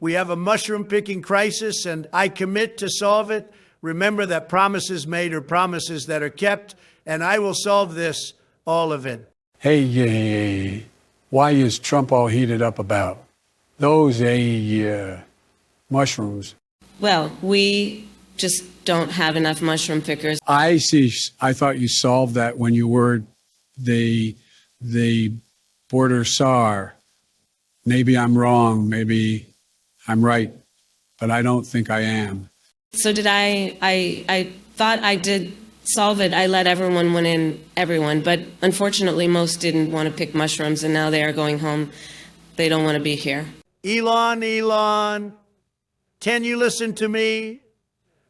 We have a mushroom picking crisis, and I commit to solve it. Remember that promises made are promises that are kept, and I will solve this, all of it. Hey, why is Trump all heated up about? Those mushrooms. Well, we just don't have enough mushroom pickers. I see. I thought you solved that when you were the border czar. Maybe I'm wrong. Maybe I'm right, but I don't think I am. So did I thought I did solve it. I let everyone win in, everyone, but unfortunately most didn't want to pick mushrooms, and now they are going home. They don't want to be here. Elon, can you listen to me?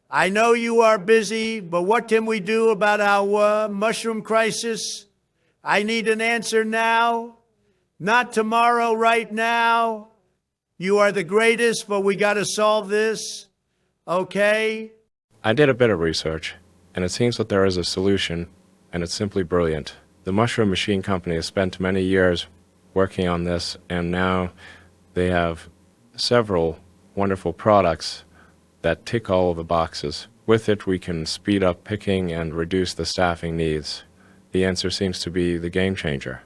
I know you are busy, but what can we do about our mushroom crisis? I need an answer now, not tomorrow, right now. You are the greatest, but we got to solve this, okay? I did a bit of research, and it seems that there is a solution, and it's simply brilliant. The Mushroom Machine Company has spent many years working on this, and now they have several wonderful products that tick all of the boxes. With it, we can speed up picking and reduce the staffing needs. The answer seems to be the game changer.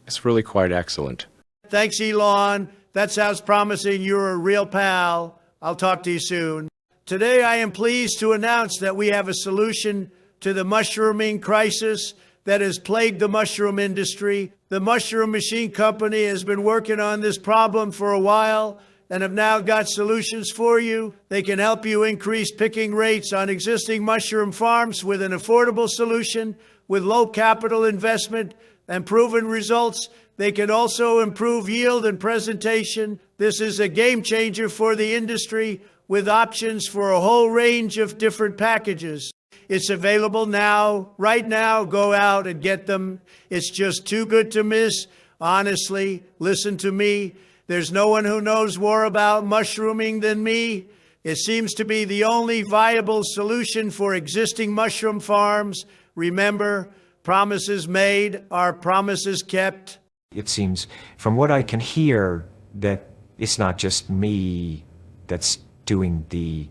It's really quite excellent. Thanks, Elon. That sounds promising. You're a real pal. I'll talk to you soon. Today, I am pleased to announce that we have a solution to the mushrooming crisis that has plagued the mushroom industry. The Mushroom Machine Company has been working on this problem for a while and have now got solutions for you. They can help you increase picking rates on existing mushroom farms with an affordable solution with low capital investment and proven results. They can also improve yield and presentation. This is a game changer for the industry with options for a whole range of different packages. It's available now, right now. Go out and get them. It's just too good to miss. Honestly, listen to me. There's no one who knows more about mushrooming than me. It seems to be the only viable solution for existing mushroom farms. Remember, promises made are promises kept. It seems, from what I can hear, that it's not just me that's doing the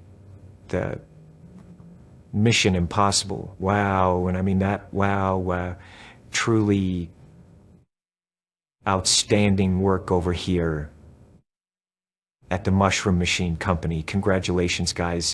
mission impossible. Wow, and I mean that, wow, truly outstanding work over here at the Mushroom Machine Company. Congratulations, guys.